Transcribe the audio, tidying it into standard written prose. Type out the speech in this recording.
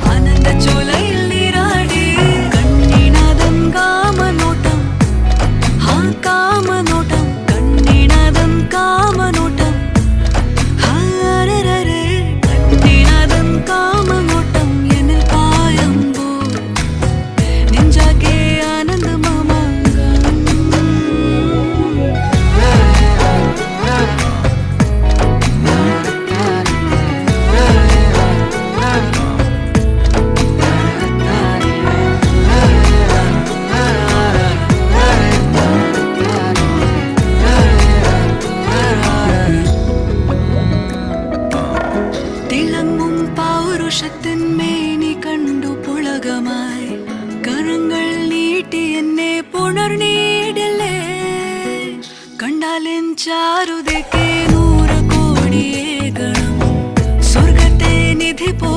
ആനന്ദ ചോലയിൽ നീരാടി കണ്ണിനതൻ കാമനോട്ടം കാമനോട്ടം കണ്ണിനതൻ കാമനോട്ടം കണ്ണിനതൻ കാമനോട്ടം എന്നിൽ പായുമ്പോ നെഞ്ചാകെ ആനന്ദമാമാങ്കം തിളങ്ങും പൗരുഷത്തിൻ മേനി കണ്ടു പുളകമായി കരങ്ങൾ നീട്ടി എന്നെ പുണർനീടില്ലേ കണ്ടാലെൻ ചാരുതയ്ക്ക് 100 കോടിയേ ഗണം സ്വർഗത്തെ നിധി പോ